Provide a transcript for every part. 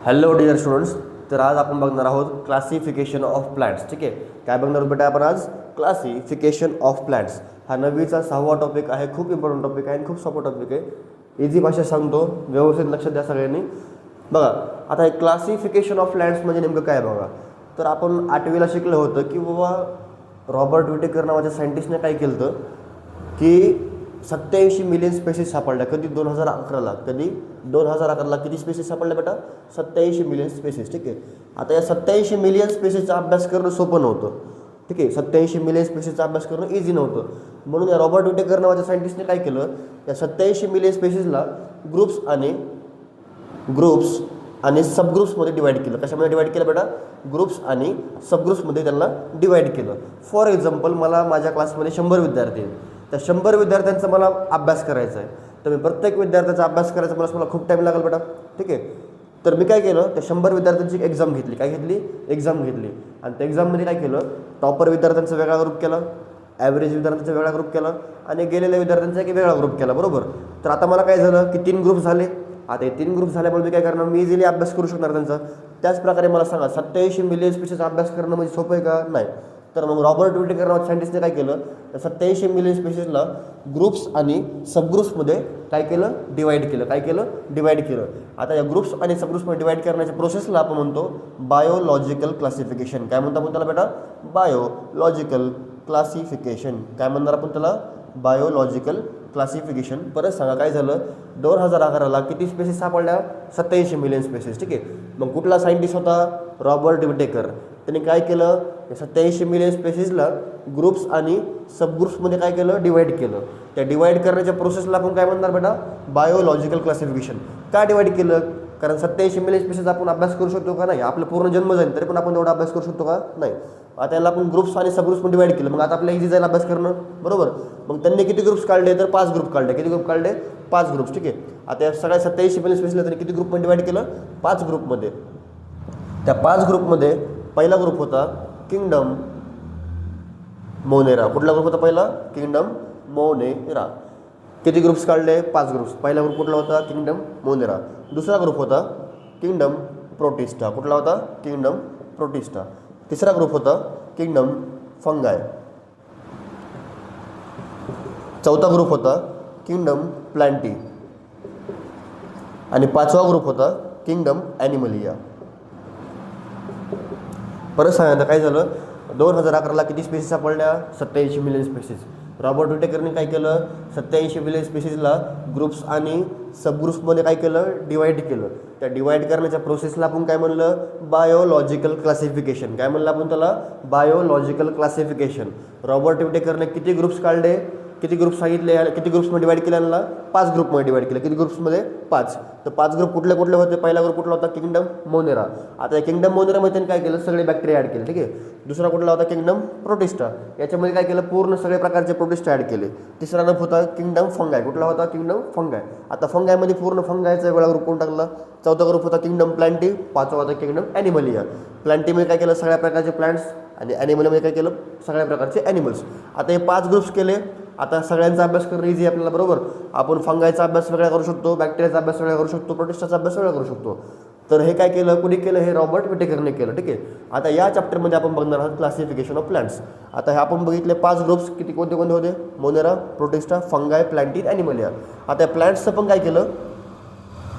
Hello dear students. तर आज आपण बघणार आहोत क्लासिफिकेशन ऑफ प्लांट्स. ठीक आहे, काय बघणार आहोत बेटा आपण आज? Classification of plants. हा 9वीचा 6वा टॉपिक आहे. खूप इम्पॉर्टंट टॉपिक आहे आणि खूप सोपा टॉपिक आहे. इझी भाषेत सांगतो, व्यवस्थित लक्षात द्या सगळ्यांनी. बघा आता हे क्लासिफिकेशन ऑफ प्लांट्स म्हणजे नेमकं काय बघा. तर आपण 8वीला शिकलं होतं की बाबा रॉबर्ट विटेकर नावाच्या सायंटिस्टने काय केलं होतं की 87 मिलियन स्पेसिस सापडल्या. कधी 2011ला. कधी 2011ला किती स्पेसिस सापडल्या बेटा? 87 मिलियन स्पेसिस. ठीक आहे, आता या 87 मिलियन स्पेसिसचा अभ्यास करणं सोपं नव्हतं. ठीक आहे, 87 मिलियन स्पेसिसचा अभ्यास करणं इझी नव्हतं. म्हणून या रॉबर्ट विटेकर नावाच्या सायंटिस्टने काय केलं, या 87 मिलियन स्पेसिसला ग्रुप्स आणि सबग्रुप्समध्ये डिवाईड केलं. कशामध्ये डिवाईड केलं बेटा? ग्रुप्स आणि सबग्रुप्समध्ये त्यांना डिवाईड केलं. फॉर एक्झाम्पल, मला माझ्या क्लासमध्ये 100 विद्यार्थी आहेत. त्या 100 विद्यार्थ्यांचा मला अभ्यास करायचा आहे. तर मी प्रत्येक विद्यार्थ्याचा अभ्यास करायचा मला खूप टाईम लागेल बेटा. ठीक आहे, तर मी काय केलं, त्या 100 विद्यार्थ्यांची एक्झाम घेतली. काय घेतली? एक्झाम घेतली. आणि त्या एक्झाममध्ये काय केलं, टॉपर विद्यार्थ्यांचा वेगळा ग्रुप केला, ॲव्हरेज विद्यार्थ्यांचा वेगळा ग्रुप केला आणि गेलेल्या विद्यार्थ्यांचा एक वेगळा ग्रुप केला. बरोबर. तर आता मला काय झालं की 3 ग्रुप झाले. आता हे 3 ग्रुप झाल्यामुळे मी काय करणार, मी इझिली अभ्यास करू शकणार त्यांचा. त्याच प्रकारे मला सांगा, 87 मिलियन स्पेसिसचा अभ्यास करणं म्हणजे सोपं आहे का? नाही. तर मग रॉबर्ट विटेकर नावाच्या सायंटिस्टने काय केलं, तर 87 मिलियन स्पेसिसला ग्रुप्स आणि सबग्रुप्समध्ये काय केलं, डिवाईड केलं. काय केलं? डिवाईड केलं. आता या ग्रुप्स आणि सबग्रुप्समध्ये डिवाईड करण्याच्या प्रोसेसला आपण म्हणतो बायोलॉजिकल क्लासिफिकेशन. काय म्हणतो आपण त्याला बेटा? Biological classification. काय म्हणणार आपण त्याला? Biological classification. परत सांगा काय झालं, 2011ला किती स्पेसिस सापडल्या? 87 मिलियन स्पेसिस. ठीक आहे, मग कुठला सायंटिस्ट होता? रॉबर्ट विटेकर. त्यांनी काय केलं, 87 मिलियन स्पेसिसला ग्रुप्स आणि सबग्रुप्समध्ये काय केलं, डिवाईड केलं. त्या डिवाईड करण्याच्या प्रोसेसला आपण काय म्हणणार बेटा? Biological classification. का डिवाईड केलं? कारण 87 मिलियन स्पेसिस आपण अभ्यास करू शकतो का? नाही. आपलं पूर्ण जन्म जाईल तरी पण आपण तेवढा अभ्यास करू शकतो का? नाही. आता याला आपण ग्रुप्स आणि सबग्रुप्समध्ये डिवाईड केलं. मग आता आपल्याला इझी जाईल अभ्यास करणं. बरोबर. मग त्यांनी किती ग्रुप्स काढले, तर 5 ग्रुप काढले. किती ग्रुप काढले? 5 ग्रुप्स. ठीक आहे, आता या सगळ्या 87 मिलियन स्पेसिसला त्यांनी किती ग्रुपमध्ये डिवाईड केलं? 5 ग्रुपमध्ये. त्या 5 ग्रुपमध्ये पहिला ग्रुप होता किंगडम मोनेरा. कुठला ग्रुप होता पहिला? Kingdom Monera. किती ग्रुप्स काढले? 5 ग्रुप्स. पहिला ग्रुप कुठला होता? Kingdom Monera. दुसरा ग्रुप होता किंगडम प्रोटिस्टा. कुठला होता? Kingdom protista. तिसरा ग्रुप होता किंगडम फंगाय. चौथा ग्रुप होता किंगडम प्लांटी. आणि 5वा ग्रुप होता किंगडम ॲनिमलिया. परत सांगा काय झालं, 2011ला किती स्पेसिस सापडल्या? 87 मिलियन स्पेसिस. रॉबर्ट विटेकरने काय केलं, 87 मिलियन स्पेसिसला ग्रुप्स आणि सबग्रुप्समध्ये काय केलं, डिवाईड केलं. त्या डिवाईड करण्याच्या प्रोसेसला आपण काय म्हणलं? Biological classification. काय म्हणलं आपण त्याला? Biological classification. रॉबर्ट विटेकरने किती ग्रुप्स काढले, किती ग्रुप्स सांगितले, किती ग्रुप्समध्ये डिवाईड केल्याला? 5 ग्रुपमध्ये डिवाईड केलं. किती ग्रुप्समध्ये? 5. तर 5 ग्रुप कुठले कुठले होते? पहिला ग्रुप कुठला होता? Kingdom Monera. आता या किंगडम मोनेरामध्ये त्यांनी काय केलं, सगळे बॅक्टेरिया ॲड केले. ठीक आहे. दुसरा कुठला होता? Kingdom protista. याच्यामध्ये काय केलं, पूर्ण सगळे प्रकारचे प्रोटिस्टा ॲड केले. तिसरा ग्रुप होता किंगडम फंगाय. कुठला होता? किंगडम फंगाय. आता फंगायमध्ये पूर्ण फंगायचा वेगळा ग्रुप कोण टाकला? चौथा ग्रुप होता किंगडम प्लांटी. 5वा होता किंगडम ॲनिमलिया. प्लांटीमध्ये काय केलं, सगळ्या प्रकारचे प्लांट्स. आणि ॲनिमलमध्ये काय केलं, सगळ्या प्रकारचे ॲनिमल्स. आता हे 5 ग्रुप्स केले. आता सगळ्यांचा अभ्यास करणं इझी आपल्याला. बरोबर. आपण फंगायचा अभ्यास वेगळा करू शकतो, बॅक्टेरियाचा अभ्यास वेगळा करू शकतो, प्रोटिस्टाचा अभ्यास वेगळा करू शकतो. तर हे काय केलं, कुणी केलं? हे रॉबर्ट विटेकरने केलं. ठीक आहे. आता या चॅप्टरमध्ये आपण बघणार आहोत क्लासिफिकेशन ऑफ प्लांट्स. आता हे आपण बघितले 5 ग्रुप्स. किती कोणते कोणते होते? Monera, protista, fungi, plantae, animalia. आता या प्लांट्सचं पण काय केलं,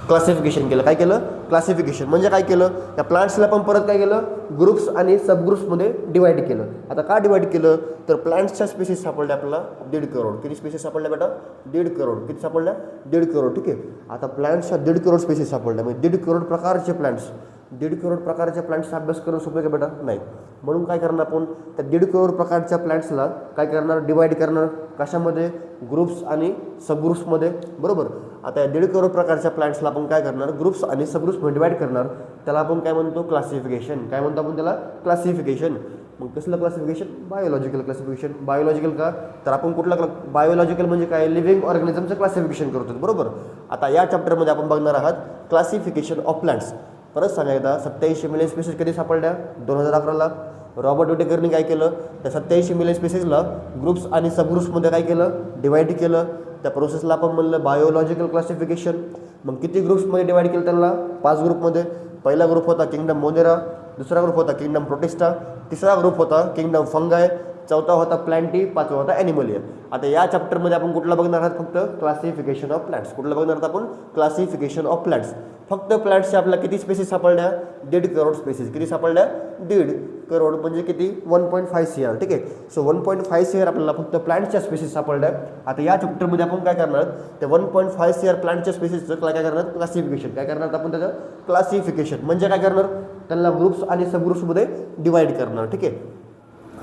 क्लासिफिकेशन केलं. काय केलं? क्लासिफिकेशन. म्हणजे काय केलं, त्या प्लांट्सला पण परत काय केलं, ग्रुप्स आणि सबग्रुप्समध्ये डिवाईड केलं. आता का डिवाईड केलं, तर प्लांट्सच्या स्पेसिस सापडल्या आपल्याला 1.5 करोड. किती स्पेसिस सापडल्या बेटा? 1.5 करोड. किती सापडल्या? 1.5 करोड. ठीक आहे. आता प्लांट्सच्या 1.5 करोड स्पेसिस सापडल्या. म्हणजे 1.5 करोड प्रकारचे प्लांट्स. 1.5 करोड प्रकारच्या प्लांट्सचा अभ्यास करणं सोपं आहे का बेटा? नाही. म्हणून काय करणार आपण, त्या 1.5 करोड प्रकारच्या प्लांट्सला काय करणार, डिवाईड करणार. कशामध्ये? ग्रुप्स आणि सबग्रुप्समध्ये. बरोबर. आता या 1.5 करोड प्रकारच्या प्लांट्सला आपण काय करणार, ग्रुप्स आणि सबग्रुप्समध्ये डिवाईड करणार. त्याला आपण काय म्हणतो? क्लासिफिकेशन. काय म्हणतो आपण त्याला? क्लासिफिकेशन. मग कसलं क्लासिफिकेशन? Biological classification. बायोलॉजिकल का, तर आपण कुठला बायोलॉजिकल म्हणजे काय, लिव्हिंग ऑर्गॅनिझमचं क्लासिफिकेशन करतो. बरोबर. आता या चॅप्टरमध्ये आपण बघणार आहात क्लासिफिकेशन ऑफ प्लांट्स. परत सांगा एकदा, 87 मिलियन स्पेसिस कधी सापडल्या? 2011ला. रॉबर्ट विटेकरने काय केलं, त्या 87 मिलियन स्पेसिसला ग्रुप्स आणि सबग्रुप्समध्ये काय केलं, डिवाईड केलं. त्या प्रोसेसला आपण म्हणलं बायोलॉजिकल क्लासिफिकेशन. मग किती ग्रुप्समध्ये डिवाईड केलं त्यांना? 5 ग्रुपमध्ये. पहिला ग्रुप होता किंगडम मोनेरा, दुसरा ग्रुप होता किंगडम प्रोटिस्टा, तिसरा ग्रुप होता किंगडम फंगाय, चौथा होता प्लॅन्टी, पाचवा होता ॲनिमलिया. आता या चॅप्टरमध्ये आपण कुठला बघणार आहात? फक्त क्लासिफिकेशन ऑफ प्लांट्स. कुठलं बघणार आहात आपण? Classification of plants. फक्त प्लांट्सच्या आपल्याला किती स्पेसिस सापडल्या? 1.5 करोड स्पेसिस. किती सापडल्या? 1.5 करोड म्हणजे किती? 1.5 CR. ठीक आहे. सो 1.5 CR आपल्याला फक्त प्लांट्सच्या स्पेसिस सापडल्या. आता या चॅप्टरमध्ये आपण काय करणार? त्या 1.5 CR प्लांटच्या स्पेसिसचं काय करणार? क्लासिफिकेशन. काय करणार आपण त्याचं? क्लासिफिकेशन म्हणजे काय करणार? त्यांना ग्रुप्स आणि सबग्रुप्समध्ये डिवाइड करणार. ठीक आहे.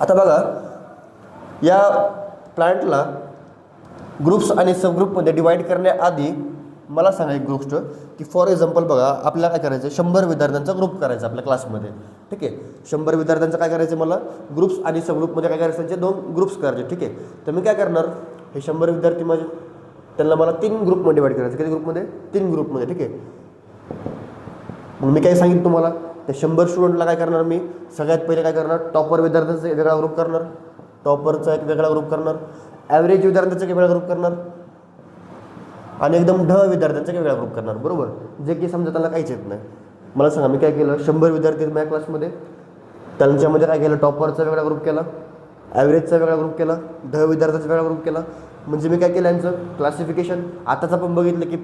आता बघा, या प्लांटला ग्रुप्स आणि सबग्रुपमध्ये डिवाइड करण्याआधी मला सांगा एक गोष्ट, की फॉर एक्झाम्पल बघा, आपल्याला काय करायचं? 100 विद्यार्थ्यांचा ग्रुप करायचा आपल्या क्लासमध्ये. ठीक आहे. 100 विद्यार्थ्यांचं काय करायचं? मला ग्रुप्स आणि सबग्रुपमध्ये काय करायचं? त्यांचे 2 ग्रुप्स करायचे. ठीक आहे. तर मी काय करणार? हे 100 विद्यार्थी माझे, त्यांना मला 3 ग्रुपमध्ये डिवाइड करायचं. किती ग्रुपमध्ये? 3 ग्रुपमध्ये. ठीक आहे. मग मी काय सांगितलं तुम्हाला? त्या 100 स्टुडंटला काय करणार मी? सगळ्यात पहिले काय करणार? टॉपर विद्यार्थ्यांचा एक वेगळा ग्रुप करणार, टॉपरचा एक वेगळा ग्रुप करणार, ॲव्हरेज विद्यार्थ्यांचा एक वेगळा ग्रुप करणार आणि एकदम विद्यार्थ्यांचा एक वेगळा ग्रुप करणार. बरोबर. जे की समजा त्यांना काहीच येत नाही. मला सांगा, मी काय केलं? 100 विद्यार्थी माझ्या क्लासमध्ये, त्यांच्यामध्ये काय केलं? टॉपरचा वेगळा ग्रुप केला, ॲव्हरेजचा वेगळा ग्रुप केला, विद्यार्थ्यांचा वेगळा ग्रुप केला. म्हणजे मी काय केलं? यांचं क्लासिफिकेशन. आताच आपण बघितलं की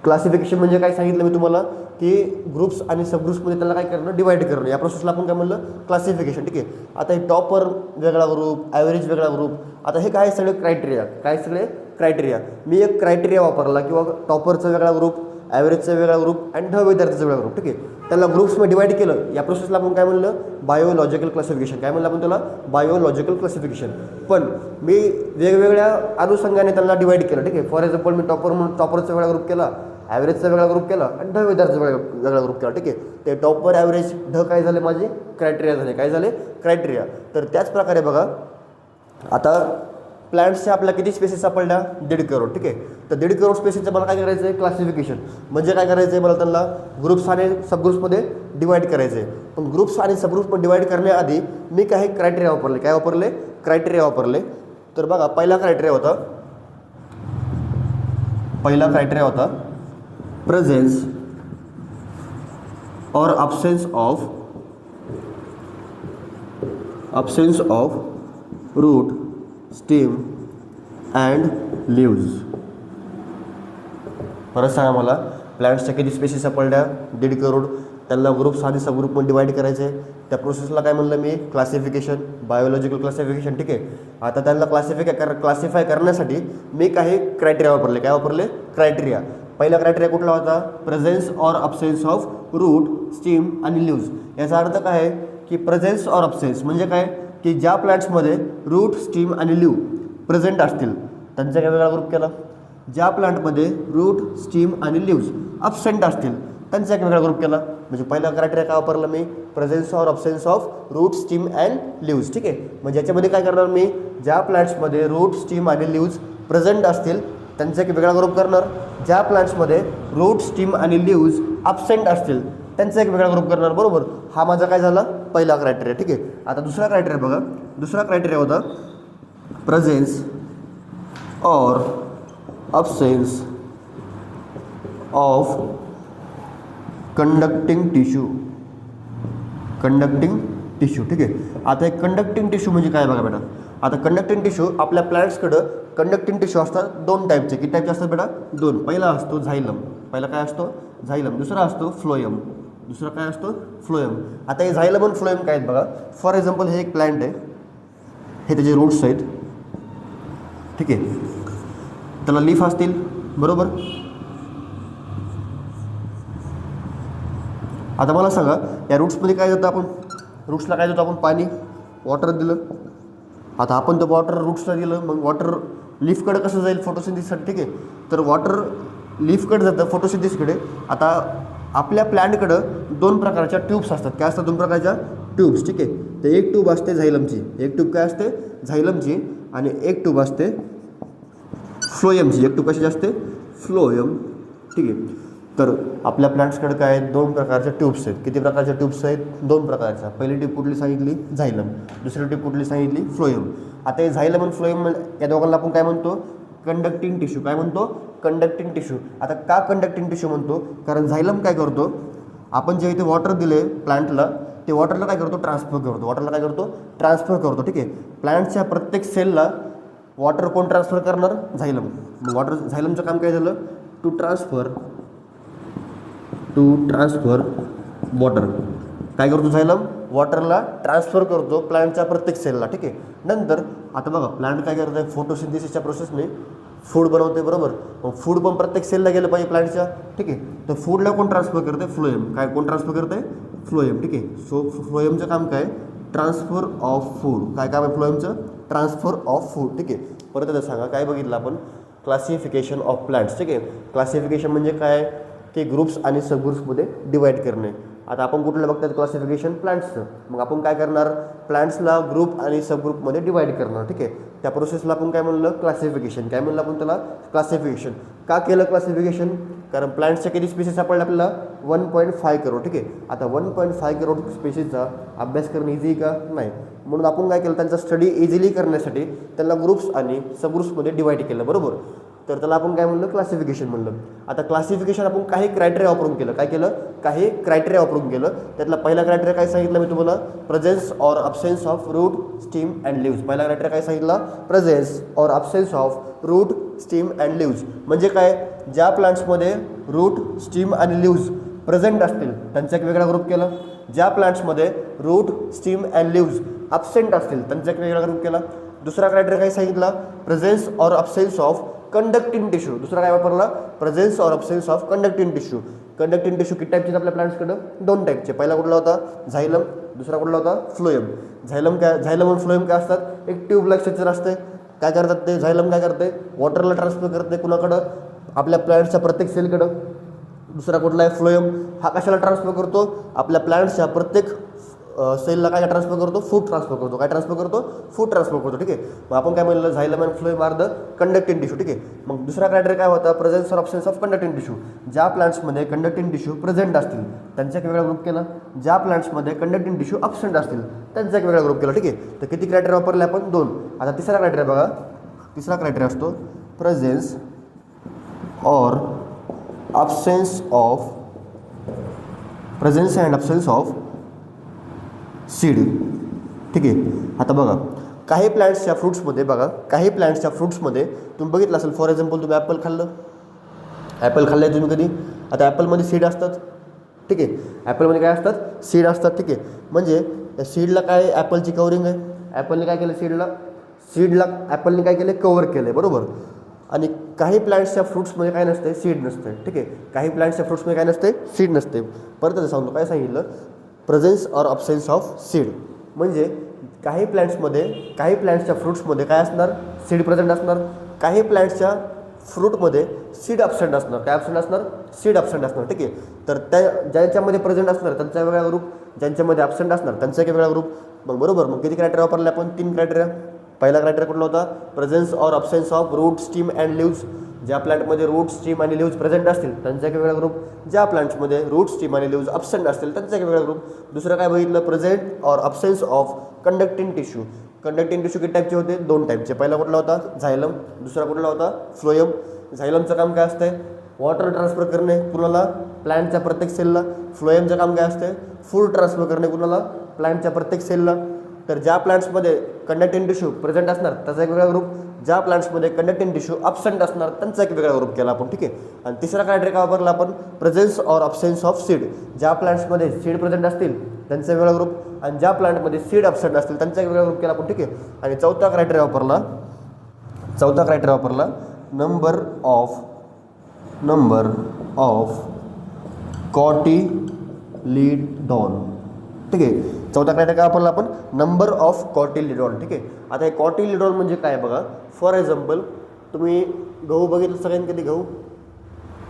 क्लासिफिकेशन म्हणजे काय सांगितलं मी तुम्हाला, की ग्रुप्स आणि सबग्रुप्समध्ये त्याला काय करणं? डिवाइड करणं. या प्रोसेसला आपण काय म्हणलं? क्लासिफिकेशन. ठीक आहे. आता हे टॉपर वेगळा ग्रुप, ॲव्हरेज वेगळा ग्रुप. आता हे काय सगळे क्रायटेरिया, काय सगळे क्रायटेरिया. मी एक क्रायटेरिया वापरला, किंवा टॉपरचा वेगळा ग्रुप, ॲव्हरेजचा वेगळा ग्रुप आणि विद्यार्थ्याचा वेगळा ग्रुप. ठीक आहे. त्याला ग्रुप्समध्ये डिवाइड केलं. या प्रोसेसला आपण काय म्हणलं? Biological classification. काय म्हणलं आपण त्याला? Biological classification. पण मी वेगवेगळ्या अनुषंगाने त्यांना डिवाइड केलं. ठीक आहे. फॉर एक्झाम्पल, मी टॉपरचा वेगळा ग्रुप केला, ॲव्हरेजचा वेगळा ग्रुप केला आणि विद्यार्थ्याचा वेगळा ग्रुप केला. ठीक आहे. ते टॉपर, ॲव्हरेज, काय झाले? माझे क्रायटेरिया झाले. काय झाले? क्रायटेरिया. तर त्याच प्रकारे बघा, आता प्लांट्सच्या आपल्याला किती स्पेसिस सापडल्या? 1.5 करोड. ठीक आहे. तर 1.5 करोड स्पेसिसचं मला काय करायचं आहे? क्लासिफिकेशन. म्हणजे काय करायचं आहे? मला त्यांना ग्रुप्स आणि सबग्रुप्समध्ये डिवाइड करायचं आहे. पण ग्रुप्स आणि सबग्रुप्समध्ये डिवाइड करण्याआधी मी काही क्रायटेरिया वापरले. काय वापरले? क्रायटेरिया वापरले. तर बघा, पहिला क्रायटेरिया होता प्रेझेन्स और absence of root, stem and leaves. परत सांगा मला, प्लांट्सच्या किती स्पेसिस सापडल्या? 1.5 करोड. त्यांना ग्रुप्स आणि सबग्रुपमध्ये डिवाइड करायचे. त्या प्रोसेसला काय म्हणलं मी? Classification, biological classification. ठीक आहे. आता त्यांना क्लासिफाय करण्यासाठी मी काही क्रायटेरिया वापरले. काय वापरले? क्रायटेरिया. पहिला क्रायटेरिया कुठला होता? प्रेझेन्स और अब्सेन्स ऑफ रूट, स्टीम आणि लिव्ज. याचा अर्थ काय आहे? की प्रेझेन्स और अब्सेन्स म्हणजे काय? की ज्या प्लांट्समध्ये रूट, स्टीम आणि लिव्ह प्रेझेंट असतील त्यांचा काय वेगळा ग्रुप केला. ज्या प्लांटमध्ये रूट, स्टीम आणि लिव्ज अब्सेंट असतील त्यांचा एक वेगळा ग्रुप केला. म्हणजे पहिला क्रायटेरिया काय वापरला मी? प्रेझेन्स और absence of root, stem and leaves. ठीक आहे. म्हणजे याच्यामध्ये काय करणार मी? ज्या प्लांट्समध्ये रूट, स्टीम आणि लिव्ज प्रेझेंट असतील त्यांचा एक वेगळा ग्रुप करणार. ज्या प्लांट्समध्ये रूट, स्टीम आणि लिव्ज अब्सेंट असतील त्यांचा एक वेगळा ग्रुप करणार. बरोबर. हा माझा काय झाला? पहिला क्रायटेरिया. ठीक आहे. आता दुसरा क्रायटेरिया बघा. दुसरा क्रायटेरिया होता प्रेझेन्स और अब्सेन्स ऑफ कंडक्टिंग टिश्यू. ठीक आहे. आता एक कंडक्टिंग टिश्यू म्हणजे काय बघा बेटा. आता कंडक्टिंग टिश्यू, आपल्या प्लांट्सकडं कंडक्टिंग टिश्यू असतात 2 टाईपचे. किती टाईपचे असतात बेटा? 2. पहिला असतो झायलम. पहिला काय असतो? झायलम. दुसरा असतो फ्लोएम. दुसरा काय असतो? फ्लोएम. आता हे झायलम आणि फ्लोएम काय आहेत बघा. फॉर एक्झाम्पल, हे एक प्लांट आहे, हे त्याचे रूट्स आहेत. ठीक आहे. त्याला लीफ असतील. बरोबर. आता मला सांगा, या रूट्समध्ये काय देतो आपण? रूट्सला काय देतो आपण? पाणी, वॉटर दिलं. आता आपण तर वॉटर रूट्सला दिलं, मग वॉटर लीफकडे कसं जाईल? फोटोसिंथेसिससाठी. ठीक आहे. तर वॉटर लीफकडे जातं फोटोसिंथेसिसकडे. आता आपल्या प्लांटकडं 2 प्रकारच्या ट्यूब्स असतात. काय असतात? 2 प्रकारच्या ट्यूब्स. ठीक आहे. तर एक ट्यूब असते झायलमची, एक ट्यूब काय असते? झायलमची, आणि एक ट्यूब असते फ्लोएमची. एक ट्यूब कशाची असते? फ्लोएम. ठीक आहे. तर आपल्या प्लांट्सकडे काय आहेत? 2 प्रकारच्या ट्यूब्स आहेत. किती प्रकारच्या ट्यूब्स आहेत? 2 प्रकारच्या. पहिली ट्यूब कुठली सांगितली? झायलम. दुसरी ट्यूब कुठली सांगितली? फ्लोएम. आता हे झायलम आणि फ्लोएम या दोघांना आपण काय म्हणतो? Conducting tissue. काय म्हणतो? Conducting tissue. आता का कंडक्टिंग टिश्यू म्हणतो? कारण झायलम काय करतो? आपण जे इथे वॉटर दिले प्लांटला ते वॉटरला काय करतो ट्रान्सफर करतो, वॉटरला काय करतो ट्रान्सफर करतो, ठीक आहे. प्लांटच्या प्रत्येक सेलला वॉटर कोण ट्रान्सफर करणार, झायलम. वॉटर झायलमचं काम काय झालं, टू ट्रान्सफर वॉटर. काय करतो झायलम, वॉटरला ट्रान्सफर करतो प्लांटच्या प्रत्येक सेलला, ठीक आहे. नंतर आता बघा प्लांट काय करत आहे, फोटोसिंथेसिसच्या प्रोसेसने फूड बनवते, बरोबर. मग फूड पण प्रत्येक सेलला गेलं पाहिजे प्लांटच्या, ठीक आहे. तर फूडला कोण ट्रान्सफर करते, फ्लोएम. काय कोण ट्रान्सफर करते, फ्लोएम, ठीक आहे. सो फ्लोएमचं काम काय, ट्रान्सफर ऑफ फूड. काय काम आहे फ्लोएमचं, ट्रान्सफर ऑफ फूड, ठीक आहे. परत आता सांगा काय बघितलं आपण, क्लासिफिकेशन ऑफ प्लांट्स, ठीक आहे. क्लासिफिकेशन म्हणजे काय, की ग्रुप्स आणि सबग्रुप्समध्ये डिवाईड करणे. आता आपण कुठलं बघतात क्लासिफिकेशन, प्लांट्सचं. मग आपण काय करणार, प्लांट्सला ग्रुप आणि सबग्रुपमध्ये डिवाईड करणार, ठीक आहे. त्या प्रोसेसला आपण काय म्हणलं, क्लासिफिकेशन. काय म्हणलं आपण त्याला, क्लासिफिकेशन. का केलं क्लासिफिकेशन, कारण प्लांट्सच्या किती स्पीसीस सापडले आपल्याला, 1.5 करोड, ठीक आहे. आता 1.5 करोड स्पीसीसचा अभ्यास करणं इझी का, नाही. म्हणून आपण काय केलं, त्यांचा स्टडी इझिली करण्यासाठी त्यांना ग्रुप्स आणि सबग्रुप्समध्ये डिवाईड केलं, बरोबर. तर त्याला आपण काय म्हणलं, क्लासिफिकेशन म्हणलं. आता क्लासिफिकेशन आपण काही क्रायटेरिया वापरून केलं. काय केलं, काही क्रायटेरिया वापरून केलं. त्यातला पहिला क्रायटेरिया काय सांगितलं मी तुम्हाला, presence or absence of root, stem and leaves. पहिला क्रायटेरिया काय सांगितला, presence or absence of root, stem and leaves. म्हणजे काय, ज्या प्लांट्समध्ये रूट, स्टीम आणि लिव्ज प्रेझेंट असतील त्यांचा एक वेगळा ग्रुप केला. ज्या प्लांट्समध्ये root, stem and leaves absent असतील त्यांचा एक वेगळा ग्रुप केला. दुसरा क्रायटेरिया काय सांगितला, presence or absence of conducting tissue. दुसरा काय वापरला, presence or absence of conducting tissue. Conducting tissue किती टाईपचे आपल्या प्लांट्सकडं, 2 टाईपचे. पहिला कुठला होता, झायलम. दुसरा कुठला होता, फ्लोएम. झायलम आणि फ्लोएम काय असतात, एक ट्यूब स्ट्रक्चर असते. काय करतात ते, झायलम काय करते, वॉटरला ट्रान्सफर करते कुणाकडं, आपल्या प्लांट्सच्या प्रत्येक सेलकडं. दुसरा कुठला आहे, फ्लोएम. हा कशाला ट्रान्सफर करतो, आपल्या प्लांट्सच्या प्रत्येक सेलला काय ट्रान्सफर करतो, फूड ट्रान्सफर करतो. काय ट्रान्सफर करतो, फूड ट्रान्सफर करतो, ठीक आहे. मग आपण काय म्हणलं, xylem and phloem are the conducting tissue, ठीक आहे. मग दुसरा क्रायटेरिया काय होता, presence or absence of conducting tissue. ज्या प्लांट्समध्ये कंडक्टिंग टिश्यू प्रेझेंट असतील त्यांचा एक वेगळा ग्रुप केला. ज्या प्लांट्समध्ये कंडक्टिंग टिश्यू अब्सेंट असतील त्यांचा एक वेगळा ग्रुप केला, ठीक आहे. तर किती क्रायटेरिया वापरले आपण, 2. आता तिसरा क्रायटेरिया बघा, तिसरा क्रायटेरिया असतो presence or absence of, presence and absence of seed, ठीक आहे. आता बघा काही प्लांट्सच्या फ्रूट्समध्ये, बघा काही प्लांट्सच्या फ्रूट्समध्ये तुम्ही बघितलं असेल, फॉर एक्झाम्पल तुम्ही ॲपल खाल्लं, ॲपल खाल्लं आहे तुम्ही कधी. आता ॲपलमध्ये सीड असतात, ठीक आहे. ॲपलमध्ये काय असतात, सीड असतात, ठीक आहे. म्हणजे त्या सीडला काय, ॲपलची कवरिंग आहे. ॲपलने काय केलं, सीडला ॲपलने काय केलं, कवर केलं आहे, बरोबर. आणि काही प्लांट्सच्या फ्रूट्समध्ये काय नसते, सीड नसते, ठीक आहे. काही प्लांट्सच्या फ्रूट्समध्ये काय नसते, सीड नसते. परत सांगतो काय सांगितलं, presence or absence of seed. म्हणजे काही प्लांट्सच्या फ्रूट्समध्ये काय असणार, सीड प्रेझेंट असणार. काही प्लांट्सच्या फ्रूटमध्ये सीड अब्सेंट असणार. काय अब्सेंट असणार, सीड अब्सेंट असणार, ठीक आहे. तर त्या ज्यांच्यामध्ये प्रेझेंट असणार त्यांचा वेगळा ग्रुप, ज्यांच्यामध्ये अब्सेंट असणार त्यांचा एक वेगळा ग्रुप. मग बरोबर, मग किती क्रायटेरिया वापरले आपण, 3 क्रायटेरिया. पहिला क्रायटेरिया कुठला होता, presence or absence of root, stem and leaves. ज्या प्लांटमध्ये रूट, स्टीम आणि लिव्ज प्रेझेंट असतील त्यांचा एक वेगळा ग्रुप. ज्या प्लांट्समध्ये रूट, स्टीम आणि लिव्ज अब्सेंट असतील त्यांचा एक वेगळा ग्रुप. दुसरं काय बघितलं, present or absence of conducting tissue. Conducting tissue किती टाईपचे होते, 2 टाईपचे. पहिला कुठला होता, झायलम. दुसरा कुठला होता, फ्लोएम. झायलमचं काम काय असतंय, वॉटर ट्रान्सफर करणे कुणाला, प्लांटच्या प्रत्येक सेलला. फ्लोएमचं काम काय असते, फूड ट्रान्सफर करणे कुणाला, प्लांटच्या प्रत्येक सेलला. तर ज्या प्लांट्समध्ये कंडक्टिंग टिश्यू प्रेझेंट असणार त्याचा एक वेगळा ग्रुप. ज्या प्लांट्समध्ये कंडक्टिंग टिश्यू अब्सेंट असणार त्यांचा एक वेगळा ग्रुप केला आपण, ठीक आहे. आणि तिसरा क्रायटेरिया काय वापरला आपण, presence or absence of seed. ज्या प्लांट्समध्ये सीड प्रेझेंट असतील त्यांचा वेगळा ग्रुप, आणि ज्या प्लांटमध्ये सीड अब्सेंट असतील त्यांचा एक वेगळा ग्रुप केला आपण, ठीक आहे. आणि चौथा क्रायटेरिया वापरला नंबर ऑफ कॉटिलिडॉन, ठीक आहे. चौथा क्रायटेरिया काय वापरला आपण, नंबर ऑफ कॉटिलिडॉन, ठीक आहे. आता हे कॉटिलिडॉन म्हणजे काय बघा, फॉर एक्झाम्पल तुम्ही गहू बघितलं सगळ्यांनी कधी, गहू,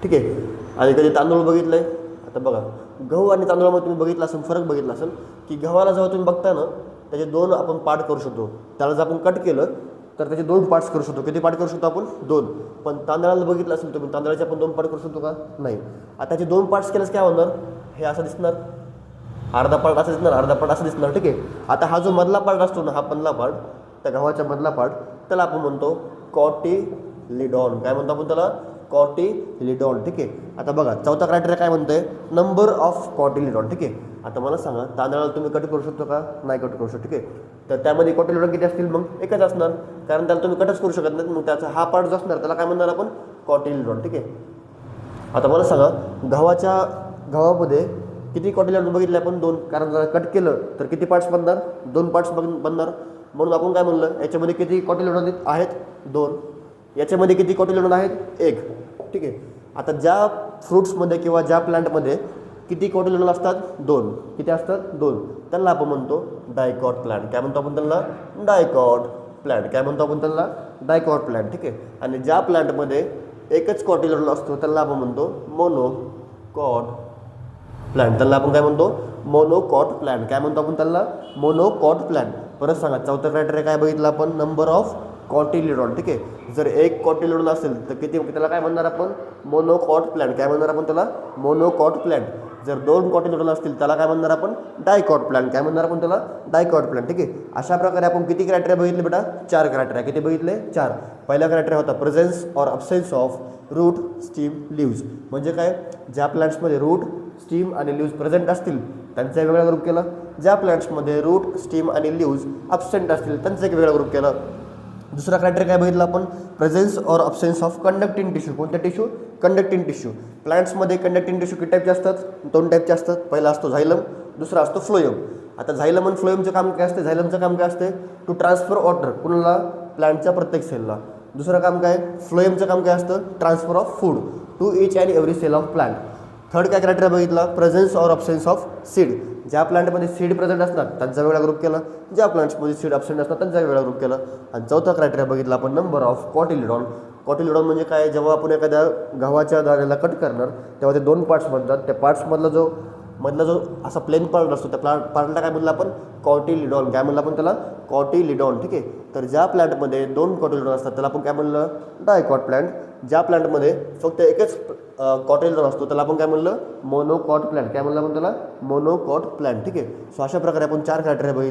ठीक आहे. आणि कधी तांदूळ बघितलं आहे. आता बघा गहू आणि तांदूळामध्ये तुम्ही बघितलं असेल, फरक बघितला असेल की गव्हाला जेव्हा तुम्ही बघता ना त्याचे 2 आपण पार्ट करू शकतो. त्याला जर आपण कट केलं तर त्याचे 2 पार्ट्स करू शकतो. किती पार्ट करू शकतो आपण, 2. पण तांदळाला बघितलं असेल तुम्ही, तांदळाचे आपण 2 पार्ट करू शकतो का, नाही. आता त्याचे 2 पार्ट्स केल्यास काय होणार, हे असं दिसणार, अर्धा पार्ट असं दिसणार, अर्धा पार्ट असं दिसणार, ठीक आहे. आता हा जो मधला पार्ट असतो ना, हा मधला पार्ट, त्या गव्हाच्या मधला पार्ट, त्याला आपण म्हणतो कॉटिलिडॉन. काय म्हणतो आपण त्याला, कॉटिलिडॉन. ठीक आहे. आता बघा चौथा क्रायटेरिया काय म्हणतोय, नंबर ऑफ कॉटिलिडॉन. ठीक आहे. आता मला सांगा तांदळाला तुम्ही कट करू शकतो का, नाही कट करू शकतो. ठीक आहे. तर त्यामध्ये कॉटिलिडॉन किती असतील, मग एकच असणार, कारण त्याला तुम्ही कटच करू शकत नाही. मग त्याचा हा पार्ट जो असणार त्याला काय म्हणणार आपण, कॉटिलिडॉन. ठीक आहे. आता मला सांगा गव्हामध्ये किती कॉटिलिडॉन बघितले आपण, 2, कारण जर कट केलं तर किती पार्ट्स बनणार, 2 पार्ट्स बनणार. म्हणून आपण काय म्हणलं, याच्यामध्ये किती कॉटिलिडॉन आहेत, 2. याच्यामध्ये किती कॉटिलिडॉन आहेत, 1. ठीक आहे. आता ज्या फ्रुट्समध्ये किंवा ज्या प्लांटमध्ये किती कॉटिलिडॉन असतात, 2. किती असतात, 2. त्याला आपण म्हणतो डायकॉट प्लांट. काय म्हणतो आपण त्याला, डायकॉट प्लांट. काय म्हणतो आपण त्याला, डायकॉट प्लांट. ठीक आहे. आणि ज्या प्लांटमध्ये एकच कॉटिलिडॉन असतो त्याला आपण म्हणतो मोनोकॉट प्लांट. त्याला आपण काय म्हणतो, मोनोकॉट प्लांट. काय म्हणतो आपण त्याला, मोनोकॉट प्लांट. परत सांगा चौथा क्रायटेरिया काय बघितलं आपण, नंबर ऑफ कॉटिलिडॉन. ठीक आहे. जर एक कॉटिलिडॉन असेल तर किती, त्याला काय म्हणणार आपण, मोनोकॉट प्लांट. काय म्हणणार आपण त्याला, मोनोकॉट प्लांट. जर 2 कॉटिलिडॉन असतील त्याला काय म्हणणार आपण, डायकॉट प्लांट. काय म्हणणार आपण त्याला, डायकॉट प्लांट. ठीक आहे. अशा प्रकारे आपण किती क्रायटेरिया बघितले बेटा, 4 क्रायटेरिया. किती बघितले, 4. पहिला क्रायटेरिया होता presence or absence of root, stem, leaves. म्हणजे काय, ज्या प्लांट्समध्ये रूट, स्टीम आणि लिव्ज प्रेझेंट असतील त्यांचा एक वेगळा ग्रुप केला. ज्या प्लांट्समध्ये रूट, स्टीम आणि लिव्ज अब्सेंट असतील त्यांचा एक वेगळा ग्रुप केला. दुसरा क्रायटेरिया काय बघितला आपण, presence or absence of conducting tissue. कोणत्या टिश्यू, कंडक्टिंग टिश्यू. प्लांट्समध्ये कंडक्टिंग टिश्यू किती टाईपचे असतात, 2 टाईपचे असतात. पहिला असतो झायलम, दुसरा असतो फ्लोएम. आता झायलम आणि फ्लोएमचं काम काय असते, झायलमचं काम काय असते, टू ट्रान्सफर वॉटर, कुणाला, प्लांटच्या प्रत्येक सेलला. दुसरं काम काय, फ्लोएमचं काम काय असतं, transfer of food to each and every cell of plant. Third काय क्रायटेरिया बघितला, presence or absence of seed. ज्या प्लांटमध्ये सीड प्रेझेंट असतात त्यांचा वेगळा ग्रुप केला, ज्या प्लांट्समध्ये सीड अब्सेंट असतात त्यांचा वेगळा ग्रुप केला. आणि चौथा क्रायटेरिया बघितला आपण, नंबर ऑफ कॉटिलिडॉन. कॉटिलिडॉन म्हणजे काय, जेव्हा आपण एखाद्या गव्हाच्या दाण्याला कट करणार तेव्हा ते 2 पार्ट्स बनतात. त्या पार्ट्समधला जो असा प्लेन पार्ट असतो त्या पार्टला काय म्हणलं आपण, कॉटिलिडॉन. काय म्हणलं आपण त्याला, कॉटिलिडॉन. ठीक आहे. तर ज्या प्लांटमध्ये 2 कॉटिलिडॉन असतात त्याला आपण काय म्हणलं, डायकॉट प्लांट. ज्या प्लांटमध्ये फक्त एकच कॉटिलिडॉन असतो त्याला आपण काय म्हणलं, मोनोकॉट प्लांट. काय म्हणलं आपण त्याला, मोनोकॉट प्लांट. ठीक आहे. सो अशा प्रकारे आपण 4 क्रायटेरिया